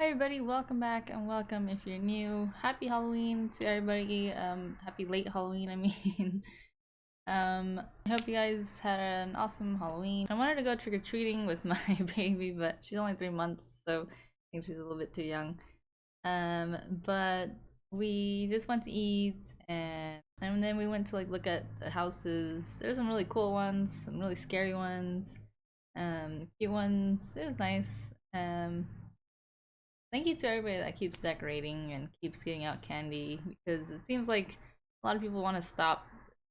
Hi everybody, welcome back and welcome if you're new. Happy Halloween to everybody. Happy late Halloween, I mean. I hope you guys had an awesome Halloween. I wanted to go trick-or-treating with my baby, but she's only 3 months, so I think she's a little bit too young. But we just went to eat and then we went to look at the houses. There's some really cool ones, some really scary ones, cute ones. It was nice. Thank you to everybody that keeps decorating and keeps giving out candy, because it seems like a lot of people want to stop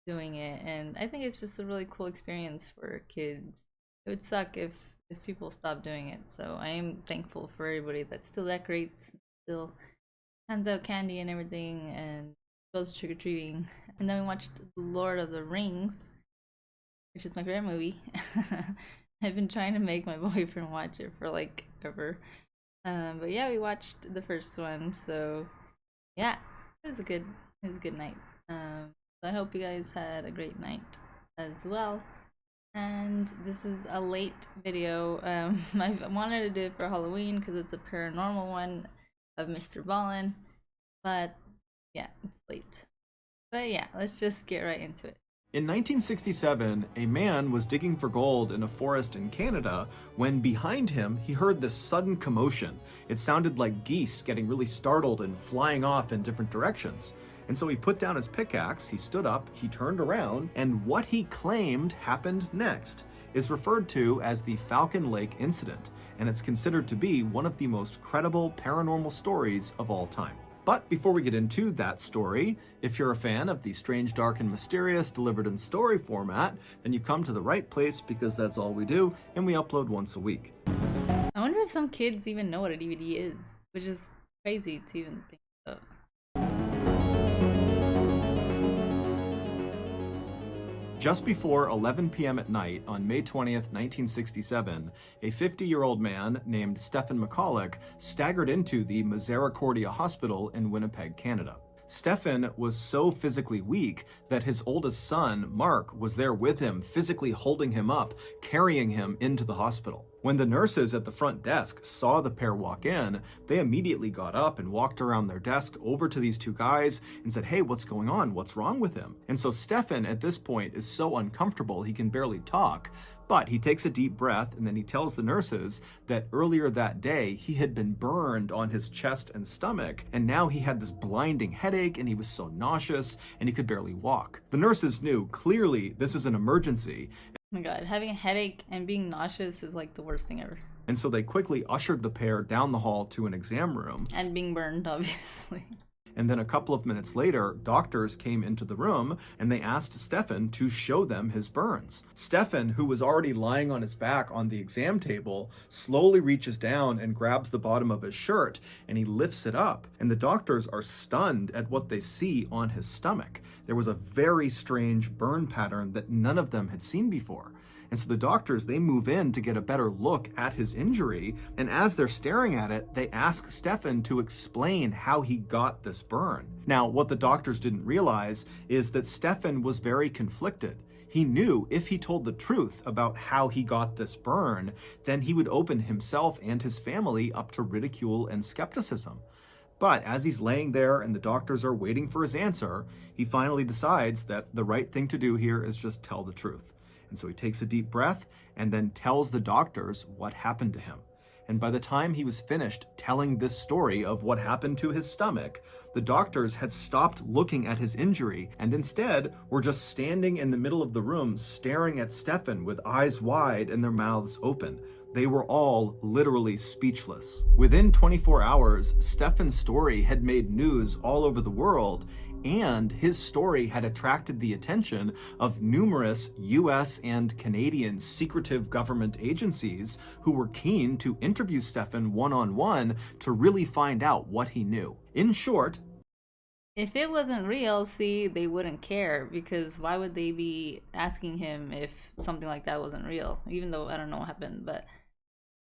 doing it, and I think it's just a really cool experience for kids. It would suck if people stop doing it, so I am thankful for everybody that still decorates, still hands out candy and everything, and goes trick-or-treating. And then we watched Lord of the Rings, which is my favorite movie. I've been trying to make my boyfriend watch it for like ever. But yeah, we watched the first one, so yeah, it was a good night. So I hope you guys had a great night as well. And this is a late video. I wanted to do it for Halloween because it's a paranormal one of Mr.Ballen, but yeah, it's late. But yeah, let's just get right into it. In 1967, a man was digging for gold in a forest in Canada when behind him he heard this sudden commotion. It sounded like geese getting really startled and flying off in different directions. And so he put down his pickaxe, he stood up, he turned around, and what he claimed happened next is referred to as the Falcon Lake incident, and it's considered to be one of the most credible paranormal stories of all time. But before we get into that story, if you're a fan of the strange, dark, and mysterious delivered in story format, then you've come to the right place, because that's all we do, and we upload once a week. I wonder if some kids even know what a DVD is, which is crazy to even think of. Just before 11 p.m. at night on May 20th, 1967, a 50-year-old man named Stefan staggered into the Misericordia Hospital in Winnipeg, Canada. Stefan was so physically weak that his oldest son, Mark, was there with him, physically holding him up, carrying him into the hospital. When the nurses at the front desk saw the pair walk in, they immediately got up and walked around their desk over to these two guys and said, "Hey, what's going on? What's wrong with him?" And so Stefan at this point is so uncomfortable he can barely talk, but he takes a deep breath and then he tells the nurses that earlier that day he had been burned on his chest and stomach, and now he had this blinding headache and he was so nauseous and he could barely walk. The nurses knew clearly this is an emergency. Oh my god, having a headache and being nauseous is like the worst thing ever. And so they quickly ushered the pair down the hall to an exam room. And being burned, obviously. And then a couple of minutes later, doctors came into the room and they asked Stefan to show them his burns. Stefan, who was already lying on his back on the exam table, slowly reaches down and grabs the bottom of his shirt and he lifts it up. And the doctors are stunned at what they see on his stomach. There was a very strange burn pattern that none of them had seen before. And so the doctors, they move in to get a better look at his injury. And as they're staring at it, they ask Stefan to explain how he got this burn. Now, what the doctors didn't realize is that Stefan was very conflicted. He knew if he told the truth about how he got this burn, then he would open himself and his family up to ridicule and skepticism. But as he's laying there and the doctors are waiting for his answer, he finally decides that the right thing to do here is just tell the truth. And so he takes a deep breath and then tells the doctors what happened to him. And by the time he was finished telling this story of what happened to his stomach, the doctors had stopped looking at his injury and instead were just standing in the middle of the room staring at Stefan with eyes wide and their mouths open. They were all literally speechless. Within 24 hours, Stefan's story had made news all over the world, and his story had attracted the attention of numerous US and Canadian secretive government agencies who were keen to interview Stefan one-on-one to really find out what he knew. In short, if it wasn't real, see, they wouldn't care, because why would they be asking him if something like that wasn't real? Even though I don't know what happened, but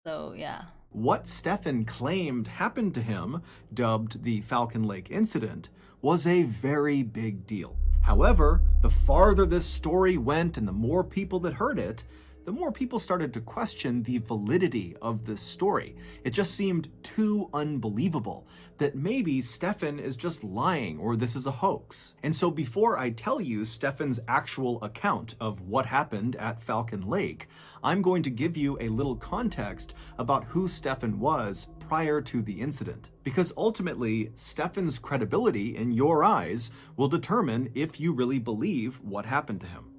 so yeah. What Stefan claimed happened to him, dubbed the Falcon Lake incident, was a very big deal. However, the farther this story went and the more people that heard it, the more people started to question the validity of this story. It just seemed too unbelievable that maybe Stefan is just lying or this is a hoax. And so before I tell you Stefan's actual account of what happened at Falcon Lake, I'm going to give you a little context about who Stefan was prior to the incident. Because ultimately, Stefan's credibility in your eyes will determine if you really believe what happened to him.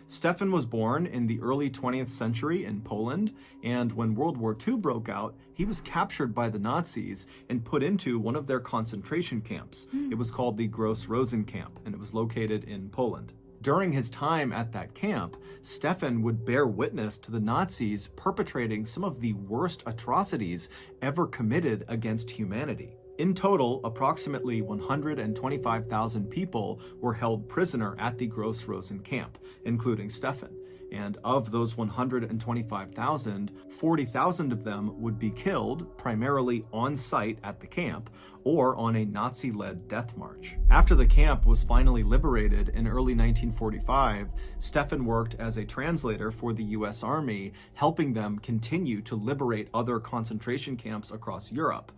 Stefan was born in the early 20th century in Poland, and when World War II broke out, he was captured by the Nazis and put into one of their concentration camps. It was called the Gross Rosen camp, and it was located in Poland. During his time at that camp, Stefan would bear witness to the Nazis perpetrating some of the worst atrocities ever committed against humanity. In total, approximately 125,000 people were held prisoner at the Gross Rosen camp, including Stefan. And of those 125,000, 40,000 of them would be killed, primarily on site at the camp, or on a Nazi-led death march. After the camp was finally liberated in early 1945, Stefan worked as a translator for the US Army, helping them continue to liberate other concentration camps across Europe.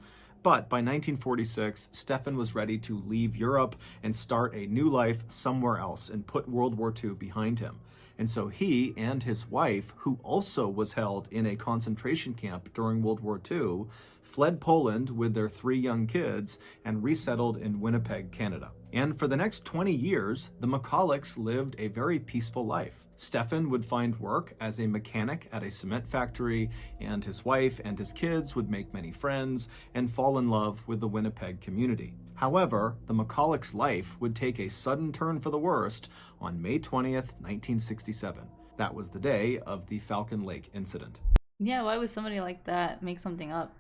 But by 1946, Stefan was ready to leave Europe and start a new life somewhere else and put World War II behind him. And so he and his wife, who also was held in a concentration camp during World War II, fled Poland with their 3 young kids and resettled in Winnipeg, Canada. And for the next 20 years, the McCullochs lived a very peaceful life. Stefan would find work as a mechanic at a cement factory, and his wife and his kids would make many friends and fall in love with the Winnipeg community. However, the McCullochs' life would take a sudden turn for the worst on May 20th, 1967. That was the day of the Falcon Lake incident. Yeah, why would somebody like that make something up?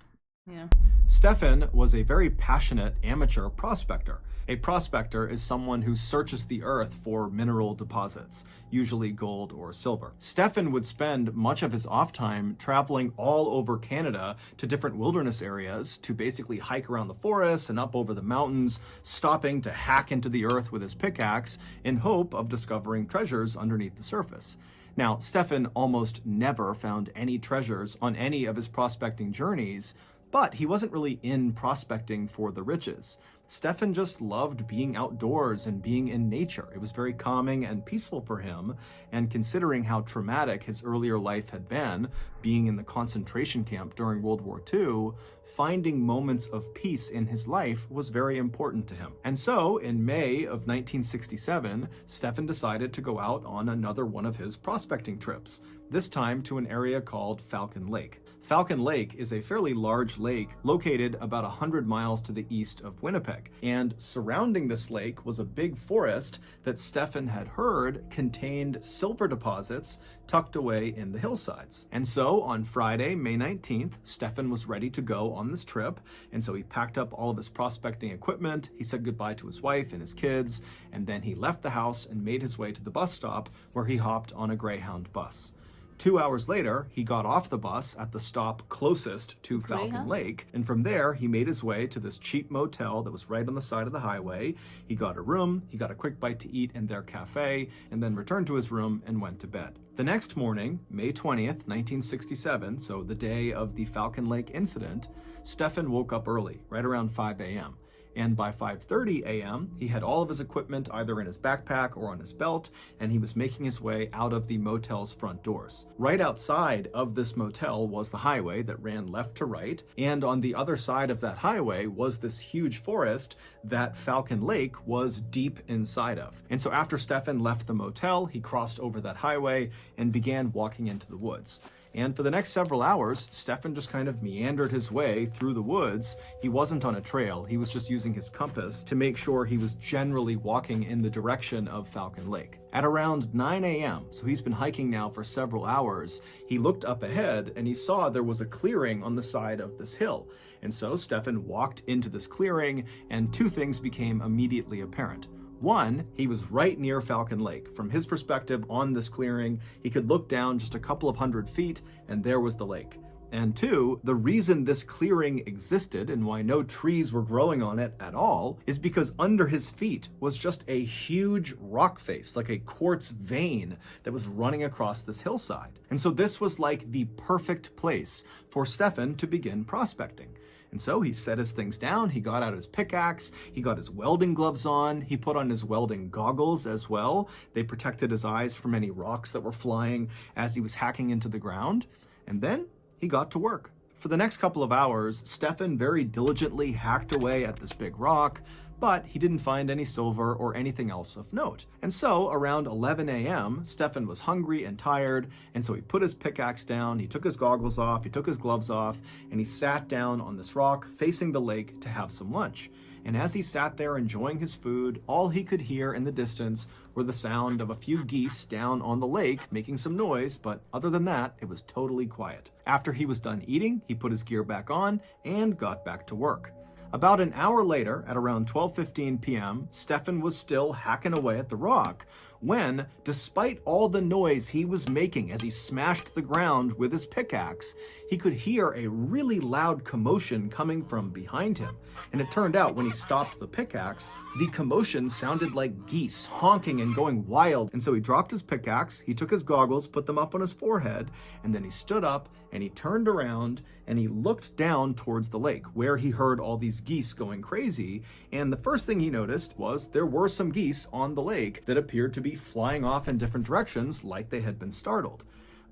You know? Stefan was a very passionate amateur prospector. A prospector is someone who searches the earth for mineral deposits, usually gold or silver. Stefan would spend much of his off time traveling all over Canada to different wilderness areas to basically hike around the forests and up over the mountains, stopping to hack into the earth with his pickaxe in hope of discovering treasures underneath the surface. Now, Stefan almost never found any treasures on any of his prospecting journeys, but he wasn't really in prospecting for the riches. Stefan just loved being outdoors and being in nature. It was very calming and peaceful for him, and considering how traumatic his earlier life had been, being in the concentration camp during World War II, finding moments of peace in his life was very important to him. And so, in May of 1967, Stefan decided to go out on another one of his prospecting trips, this time to an area called Falcon Lake. Falcon Lake is a fairly large lake located about 100 miles to the east of Winnipeg, and surrounding this lake was a big forest that Stefan had heard contained silver deposits tucked away in the hillsides. And so on Friday, May 19th, Stefan was ready to go on this trip, and so he packed up all of his prospecting equipment, he said goodbye to his wife and his kids, and then he left the house and made his way to the bus stop where he hopped on a Greyhound bus. 2 hours later, he got off the bus at the stop closest to Falcon Lake, and from there, he made his way to this cheap motel that was right on the side of the highway. He got a room, he got a quick bite to eat in their cafe, and then returned to his room and went to bed. The next morning, May 20th, 1967, so the day of the Falcon Lake incident, Stefan woke up early, right around 5 a.m. And by 5:30 a.m., he had all of his equipment either in his backpack or on his belt, and he was making his way out of the motel's front doors. Right outside of this motel was the highway that ran left to right, and on the other side of that highway was this huge forest that Falcon Lake was deep inside of. And so after Stefan left the motel, he crossed over that highway and began walking into the woods. And for the next several hours, Stefan just kind of meandered his way through the woods. He wasn't on a trail. He was just using his compass to make sure he was generally walking in the direction of Falcon Lake. At around 9 a.m., so he's been hiking now for several hours, he looked up ahead and he saw there was a clearing on the side of this hill. And so Stefan walked into this clearing, and 2 things became immediately apparent. One, he was right near Falcon Lake. From his perspective on this clearing, he could look down just a couple of 100 feet, and there was the lake. And two, the reason this clearing existed and why no trees were growing on it at all is because under his feet was just a huge rock face, like a quartz vein that was running across this hillside. And so this was like the perfect place for Stefan to begin prospecting. And so he set his things down, he got out his pickaxe, he got his welding gloves on, he put on his welding goggles as well. They protected his eyes from any rocks that were flying as he was hacking into the ground. And then he got to work. For the next couple of hours, Stefan very diligently hacked away at this big rock, but he didn't find any silver or anything else of note. And so around 11 a.m., Stefan was hungry and tired, and so he put his pickaxe down, he took his goggles off, he took his gloves off, and he sat down on this rock facing the lake to have some lunch. And as he sat there enjoying his food, all he could hear in the distance were the sound of a few geese down on the lake making some noise, but other than that, it was totally quiet. After he was done eating, he put his gear back on and got back to work. About an hour later, at around 12:15 p.m., Stefan was still hacking away at the rock when, despite all the noise he was making as he smashed the ground with his pickaxe, he could hear a really loud commotion coming from behind him. And it turned out when he stopped the pickaxe, the commotion sounded like geese honking and going wild. And so he dropped his pickaxe, he took his goggles, put them up on his forehead, and then he stood up and he turned around and he looked down towards the lake where he heard all these geese going crazy. And the first thing he noticed was there were some geese on the lake that appeared to be flying off in different directions like they had been startled.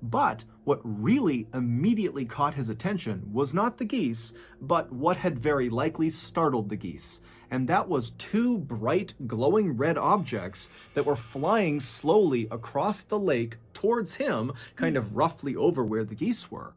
But what really immediately caught his attention was not the geese, but what had very likely startled the geese. And that was two bright, glowing red objects that were flying slowly across the lake towards him, kind of roughly over where the geese were.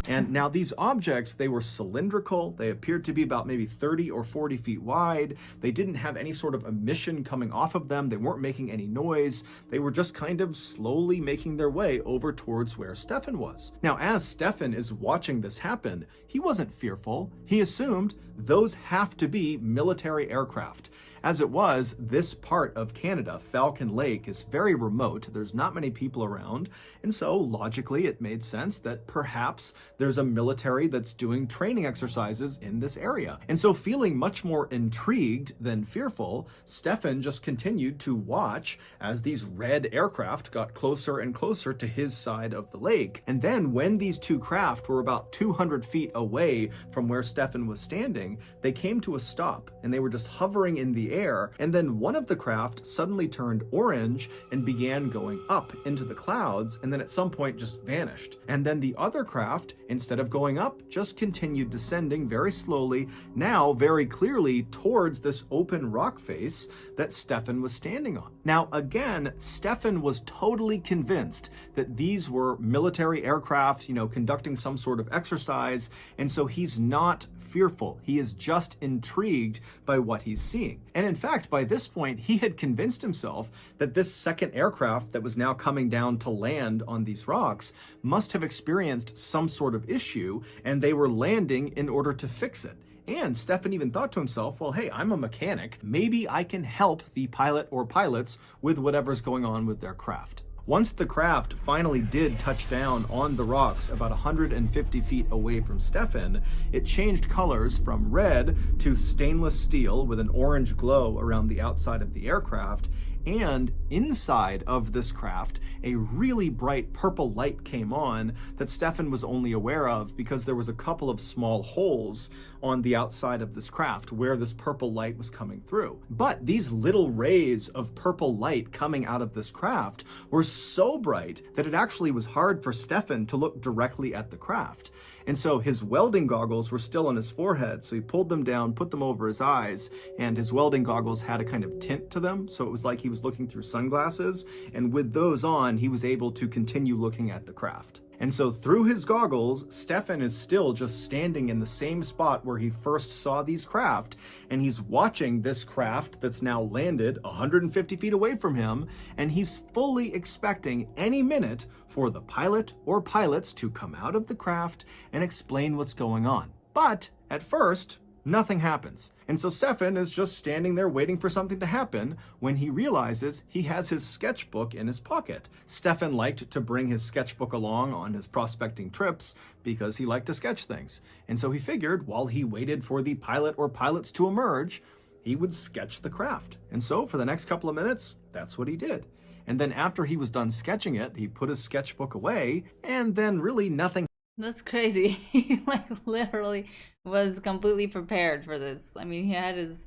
And now these objects, they were cylindrical. They appeared to be about maybe 30 or 40 feet wide. They didn't have any sort of emission coming off of them. They weren't making any noise. They were just kind of slowly making their way over towards where Stefan was. Now, as Stefan is watching this happen, he wasn't fearful. He assumed those have to be military aircraft. As it was, this part of Canada, Falcon Lake, is very remote. There's not many people around. And so logically, it made sense that perhaps there's a military that's doing training exercises in this area. And so feeling much more intrigued than fearful, Stefan just continued to watch as these red aircraft got closer and closer to his side of the lake. And then when these two craft were about 200 feet away from where Stefan was standing, they came to a stop and they were just hovering in the air. And then one of the craft suddenly turned orange and began going up into the clouds, and then at some point just vanished. And then the other craft, instead of going up, just continued descending very slowly, now very clearly towards this open rock face that Stefan was standing on. Now again, Stefan was totally convinced that these were military aircraft, conducting some sort of exercise, and so he's not fearful. He is just intrigued by what he's seeing. And in fact, by this point, he had convinced himself that this second aircraft that was now coming down to land on these rocks must have experienced some sort of issue, and they were landing in order to fix it. And Stefan even thought to himself, well, hey, I'm a mechanic. Maybe I can help the pilot or pilots with whatever's going on with their craft. Once the craft finally did touch down on the rocks about 150 feet away from Stefan, it changed colors from red to stainless steel with an orange glow around the outside of the aircraft. And inside of this craft, a really bright purple light came on that Stefan was only aware of because there was a couple of small holes on the outside of this craft where this purple light was coming through. But these little rays of purple light coming out of this craft were so bright that it actually was hard for Stefan to look directly at the craft. And so his welding goggles were still on his forehead, so he pulled them down, put them over his eyes, and his welding goggles had a kind of tint to them, so it was like he was looking through sunglasses, and with those on, he was able to continue looking at the craft. And so through his goggles, Stefan is still just standing in the same spot where he first saw these craft, and he's watching this craft that's now landed 150 feet away from him, and he's fully expecting any minute for the pilot or pilots to come out of the craft and explain what's going on. But at first, Nothing happens. And so Stefan is just standing there waiting for something to happen when he realizes he has his sketchbook in his pocket. Stefan liked to bring his sketchbook along on his prospecting trips because he liked to sketch things. And so he figured while he waited for the pilot or pilots to emerge, he would sketch the craft. And so for the next couple of minutes, that's what he did. And then after he was done sketching it, he put his sketchbook away, and then really nothing. That's crazy. He like literally was completely prepared for this. I mean, he had his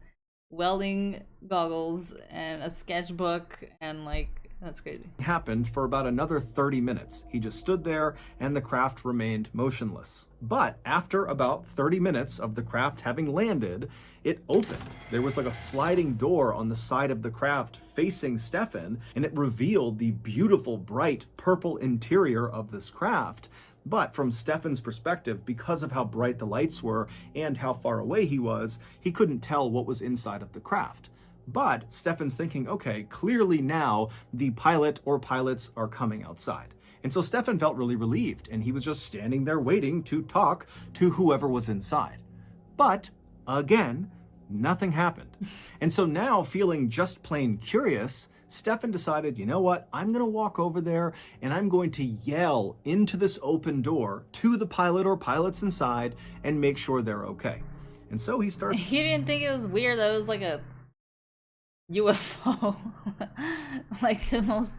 welding goggles and a sketchbook, and like, that's crazy. Happened for about another 30 minutes. He just stood there and the craft remained motionless. But after about 30 minutes of the craft having landed, it opened. There was like a sliding door on the side of the craft facing Stefan, and it revealed the beautiful, bright purple interior of this craft. But from Stefan's perspective, because of how bright the lights were and how far away he was, he couldn't tell what was inside of the craft. But Stefan's thinking, okay, clearly now the pilot or pilots are coming outside. And so Stefan felt really relieved, and he was just standing there waiting to talk to whoever was inside. But again, nothing happened. And so now, feeling just plain curious, Stefan decided, you know what, I'm going to walk over there and I'm going to yell into this open door to the pilot or pilots inside and make sure they're okay. And so he started. He didn't think it was weird that it was like a UFO. Like the most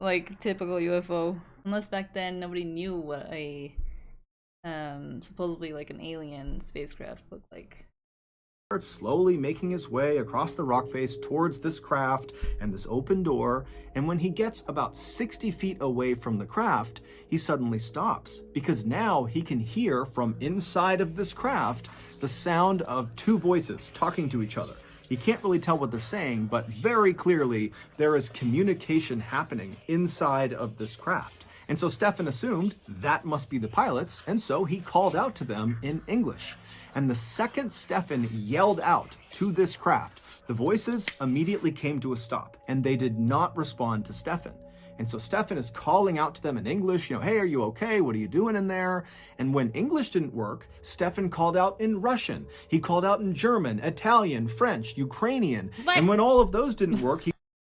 like typical UFO. Unless back then nobody knew what a supposedly like an alien spacecraft looked like. Starts slowly making his way across the rock face towards this craft and this open door, and when he gets about 60 feet away from the craft, he suddenly stops, because now he can hear from inside of this craft the sound of two voices talking to each other. He can't really tell what they're saying, but very clearly there is communication happening inside of this craft. And so Stefan assumed that must be the pilots, and so he called out to them in English. And the second Stefan yelled out to this craft, the voices immediately came to a stop, and they did not respond to Stefan. And so Stefan is calling out to them in English, hey, are you okay? What are you doing in there? And when English didn't work, Stefan called out in Russian. He called out in German, Italian, French, Ukrainian. What? And when all of those didn't work,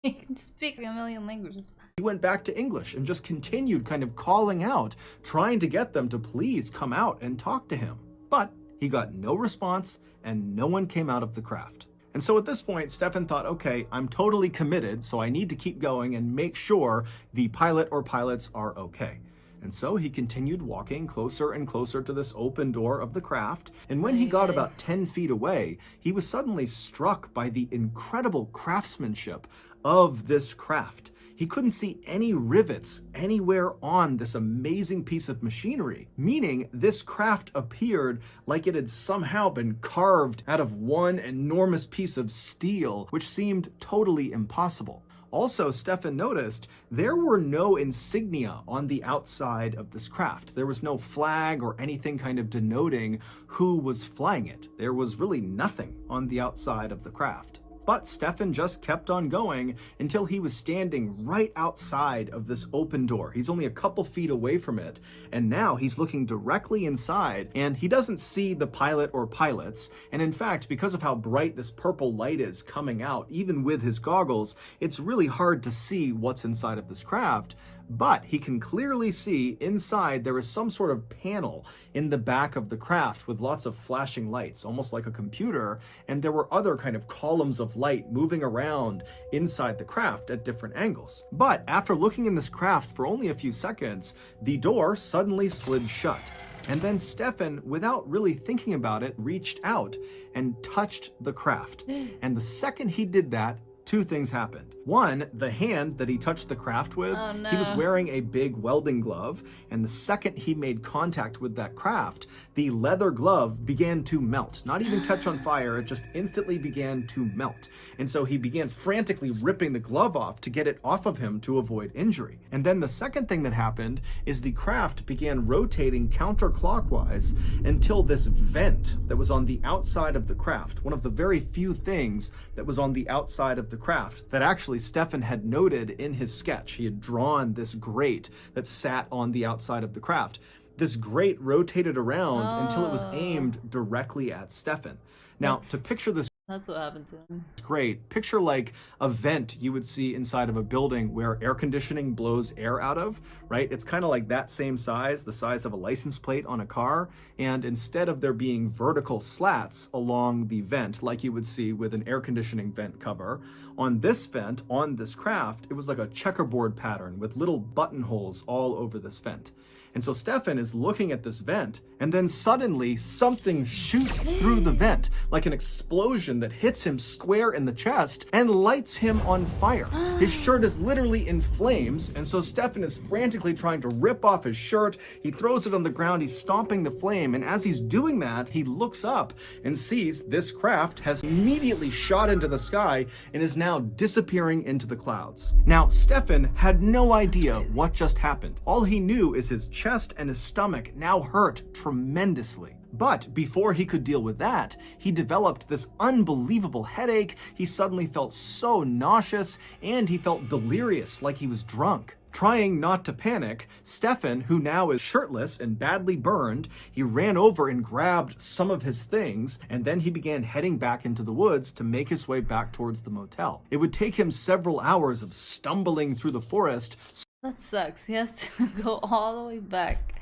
He can speak a million languages. he went back to English and just continued kind of calling out, trying to get them to please come out and talk to him. But he got no response, and no one came out of the craft. And so at this point, Stefan thought, okay, I'm totally committed, so I need to keep going and make sure the pilot or pilots are okay. And so he continued walking closer and closer to this open door of the craft, and when he got about 10 feet away, he was suddenly struck by the incredible craftsmanship of this craft. He couldn't see any rivets anywhere on this amazing piece of machinery, meaning this craft appeared like it had somehow been carved out of one enormous piece of steel, which seemed totally impossible. Also, Stefan noticed there were no insignia on the outside of this craft. There was no flag or anything kind of denoting who was flying it. There was really nothing on the outside of the craft. But Stefan just kept on going until he was standing right outside of this open door. He's only a couple feet away from it, and now he's looking directly inside, and he doesn't see the pilot or pilots. And in fact, because of how bright this purple light is coming out, even with his goggles, it's really hard to see what's inside of this craft. But he can clearly see inside there is some sort of panel in the back of the craft with lots of flashing lights, almost like a computer, and there were other kind of columns of light moving around inside the craft at different angles. But after looking in this craft for only a few seconds, the door suddenly slid shut. And then Stefan, without really thinking about it, reached out and touched the craft. And the second he did that, two things happened. One, the hand that he touched the craft with, Oh, no. he was wearing a big welding glove, and the second he made contact with that craft, the leather glove began to melt. Not even catch on fire, it just instantly began to melt. And so he began frantically ripping the glove off to get it off of him to avoid injury. And then the second thing that happened is the craft began rotating counterclockwise until this vent that was on the outside of the craft, one of the very few things that was on the outside of the craft that actually Stefan had noted in his sketch. He had drawn this grate that sat on the outside of the craft. This grate rotated around until it was Oh, aimed directly at Stefan. Now, to that's picture this that's what happened to him. grate, picture like a vent you would see inside of a building where air conditioning blows air out of, right? It's kind of like that same size, the size of a license plate on a car. And instead of there being vertical slats along the vent, like you would see with an air conditioning vent cover, on this vent, on this craft, it was like a checkerboard pattern with little buttonholes all over this vent. And so Stefan is looking at this vent, and then suddenly something shoots through the vent, like an explosion that hits him square in the chest and lights him on fire. His shirt is literally in flames, and so Stefan is frantically trying to rip off his shirt. He throws it on the ground, he's stomping the flame, and as he's doing that, he looks up and sees this craft has immediately shot into the sky and is now disappearing into the clouds. Now, Stefan had no idea what just happened. All he knew is his chest and his stomach now hurt tremendously. But before he could deal with that, he developed this unbelievable headache. He suddenly felt so nauseous, and he felt delirious, like he was drunk. Trying not to panic, Stefan, who now is shirtless and badly burned, he ran over and grabbed some of his things, and then he began heading back into the woods to make his way back towards the motel. It would take him several hours of stumbling through the forest, That sucks. He has to go all the way back.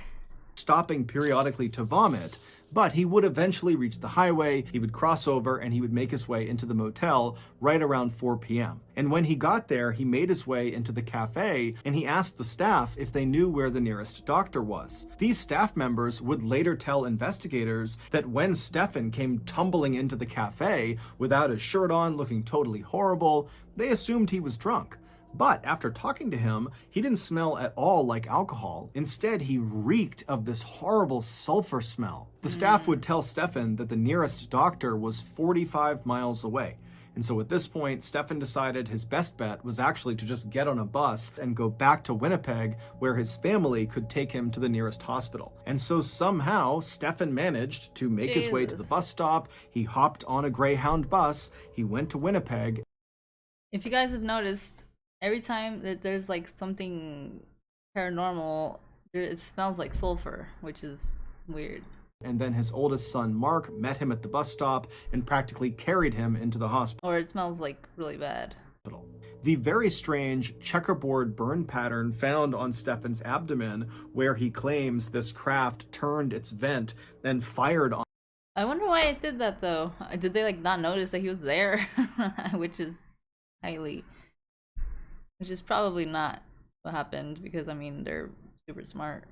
stopping periodically to vomit, but he would eventually reach the highway, he would cross over, and he would make his way into the motel right around 4 p.m. And when he got there, he made his way into the cafe, and he asked the staff if they knew where the nearest doctor was. These staff members would later tell investigators that when Stefan came tumbling into the cafe without his shirt on, looking totally horrible, they assumed he was drunk. But after talking to him, he didn't smell at all like alcohol. Instead, he reeked of this horrible sulfur smell. The staff would tell Stefan that the nearest doctor was 45 miles away. And so at this point, Stefan decided his best bet was actually to just get on a bus and go back to Winnipeg, where his family could take him to the nearest hospital. And so somehow, Stefan managed to make his way to the bus stop. He hopped on a Greyhound bus. He went to Winnipeg. If you guys have noticed, every time that there's like something paranormal, it smells like sulfur, which is weird. And then his oldest son, Mark, met him at the bus stop and practically carried him into the hospital. Or it smells like really bad. The very strange checkerboard burn pattern found on Stefan's abdomen, where he claims this craft turned its vent and fired on. I wonder why it did that though. Did they like not notice that he was there? Which is probably not what happened, because I mean they're super smart.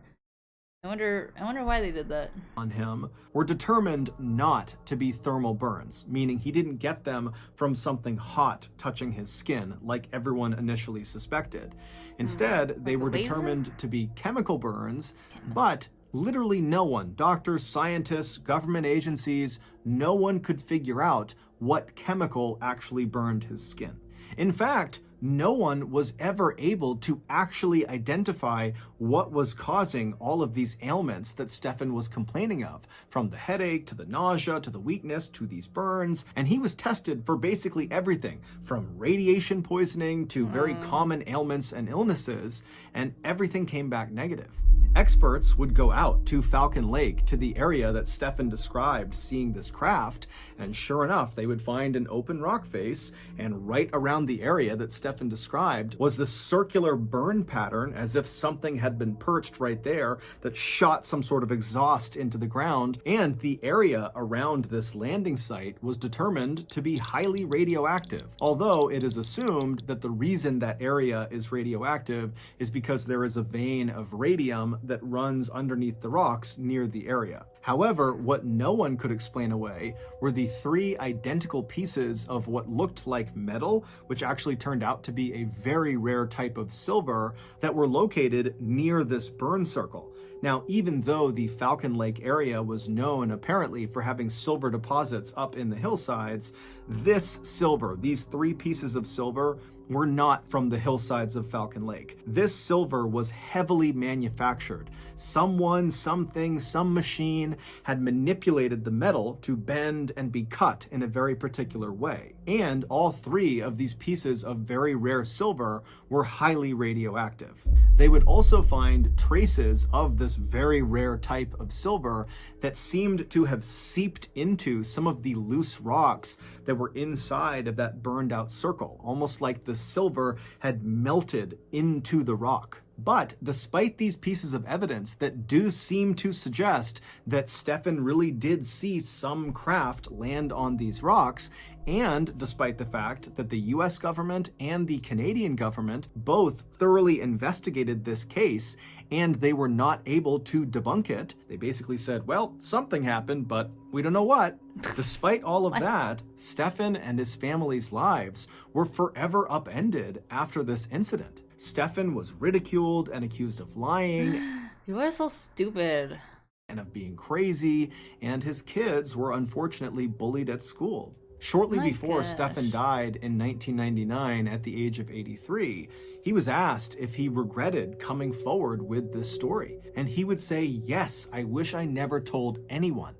I wonder why they did that. On him were determined not to be thermal burns, meaning he didn't get them from something hot touching his skin like everyone initially suspected. Instead, they Like a were laser? determined to be chemical burns, but literally no one, doctors, scientists, government agencies, no one could figure out what chemical actually burned his skin. In fact, no one was ever able to actually identify what was causing all of these ailments that Stefan was complaining of, from the headache to the nausea to the weakness to these burns. And he was tested for basically everything, from radiation poisoning to very common ailments and illnesses, and everything came back negative. Experts would go out to Falcon Lake, to the area that Stefan described seeing this craft, and sure enough, they would find an open rock face, and right around the area that Stefan described was this circular burn pattern, as if something had been perched right there that shot some sort of exhaust into the ground, and the area around this landing site was determined to be highly radioactive, although it is assumed that the reason that area is radioactive is because there is a vein of radium that runs underneath the rocks near the area. However, what no one could explain away were the 3 identical pieces of what looked like metal, which actually turned out to be a very rare type of silver, that were located near this burn circle. Now, even though the Falcon Lake area was known apparently for having silver deposits up in the hillsides, this silver, these 3 pieces of silver, were not from the hillsides of Falcon Lake. This silver was heavily manufactured. Someone, something, some machine had manipulated the metal to bend and be cut in a very particular way. And all three of these pieces of very rare silver were highly radioactive. They would also find traces of this very rare type of silver that seemed to have seeped into some of the loose rocks that were inside of that burned out circle, almost like the silver had melted into the rock. But despite these pieces of evidence that do seem to suggest that Stefan really did see some craft land on these rocks, and despite the fact that the US government and the Canadian government both thoroughly investigated this case and they were not able to debunk it, they basically said, well, something happened, but we don't know what. Despite all of that, Stefan and his family's lives were forever upended after this incident. Stefan was ridiculed and accused of lying. You are so stupid. And of being crazy, and his kids were unfortunately bullied at school. Shortly before Stefan died in 1999 at the age of 83, he was asked if he regretted coming forward with this story. And he would say, yes, I wish I never told anyone.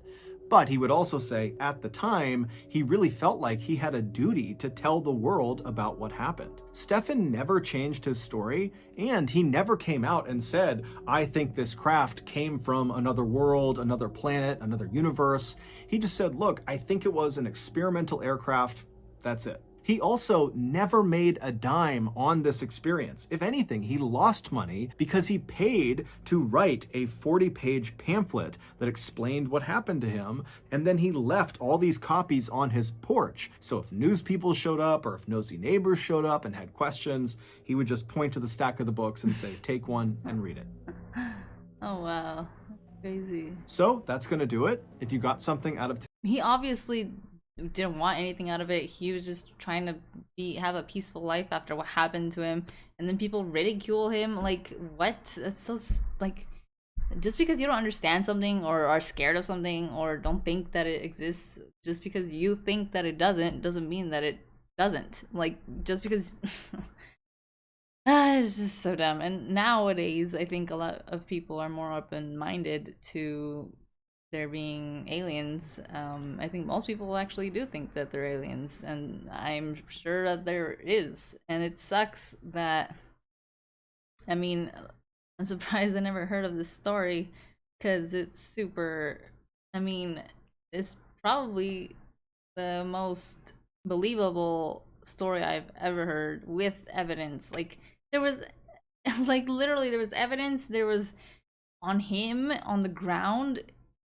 But he would also say, at the time, he really felt like he had a duty to tell the world about what happened. Stefan never changed his story, and he never came out and said, I think this craft came from another world, another planet, another universe. He just said, look, I think it was an experimental aircraft. That's it. He also never made a dime on this experience. If anything, he lost money because he paid to write a 40-page pamphlet that explained what happened to him, and then he left all these copies on his porch. So if news people showed up or if nosy neighbors showed up and had questions, he would just point to the stack of the books and say, take one and read it. Oh, wow. Crazy. So that's gonna do it. If you got something out of he obviously didn't want anything out of it. He was just trying to have a peaceful life after what happened to him, and then people ridicule him. Like, what? That's so like, just because you don't understand something or are scared of something or don't think that it exists, just because you think that it doesn't mean that it doesn't. Like, just because it's just so dumb. And nowadays I think a lot of people are more open-minded to there being aliens. I think most people actually do think that they're aliens, and I'm sure that there is. And it sucks that, I mean, I'm surprised I never heard of this story, because it's super, I mean, it's probably the most believable story I've ever heard with evidence. Like, there was, like, literally, there was evidence, there was on him on the ground,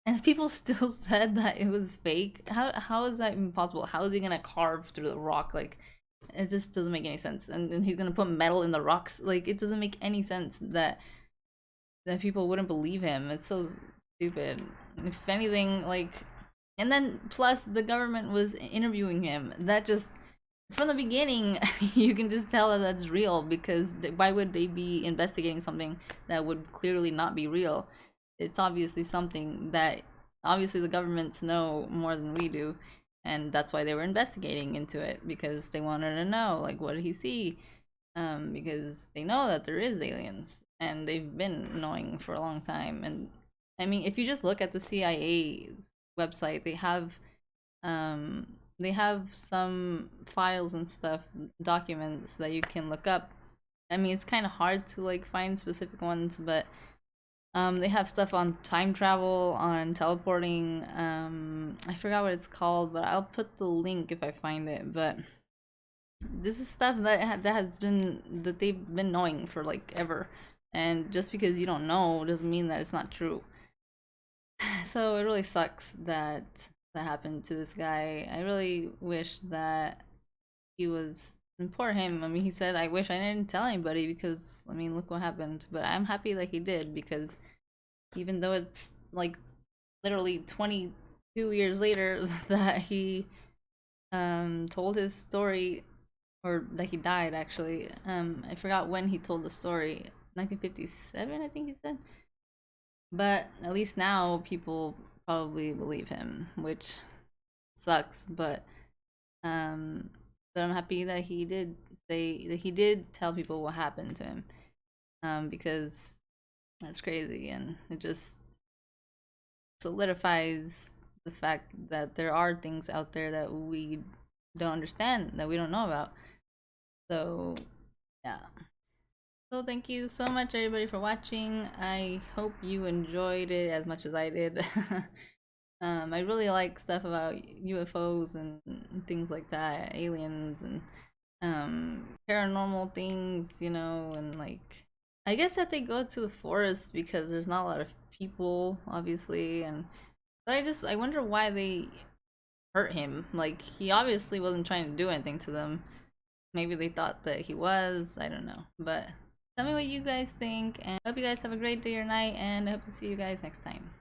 and people still said that it was fake. How is that even possible? How is he gonna carve through the rock? Like, it just doesn't make any sense. And he's gonna put metal in the rocks. Like, it doesn't make any sense that people wouldn't believe him. It's so stupid. If anything, like, and then plus the government was interviewing him. That just, from the beginning, you can just tell that that's real, because why would they be investigating something that would clearly not be real? It's obviously something that obviously the governments know more than we do, and that's why they were investigating into it, because they wanted to know, like, what did he see? Because they know that there is aliens, and they've been knowing for a long time. And I mean, if you just look at the CIA's website, they have some files and stuff, documents that you can look up. I mean, it's kind of hard to like find specific ones, but they have stuff on time travel, on teleporting. I forgot what it's called, but I'll put the link if I find it. But this is stuff that they've been knowing for like ever, and just because you don't know doesn't mean that it's not true. So it really sucks that that happened to this guy. I really wish that he was, and poor him. I mean, he said, I wish I didn't tell anybody, because, I mean, look what happened. But I'm happy that he did, because even though it's like literally 22 years later that he told his story, or that he died actually. I forgot when he told the story. 1957, I think he said. But at least now people probably believe him, which sucks, but I'm happy that he did he did tell people what happened to him, because that's crazy, and it just solidifies the fact that there are things out there that we don't understand, that we don't know about. So yeah. So thank you so much everybody for watching. I hope you enjoyed it as much as I did. I really like stuff about UFOs and things like that, aliens and paranormal things, you know, and like I guess that they go to the forest because there's not a lot of people, obviously, and but I wonder why they hurt him. Like he obviously wasn't trying to do anything to them. Maybe they thought that he was. I don't know. But tell me what you guys think, and I hope you guys have a great day or night, and I hope to see you guys next time.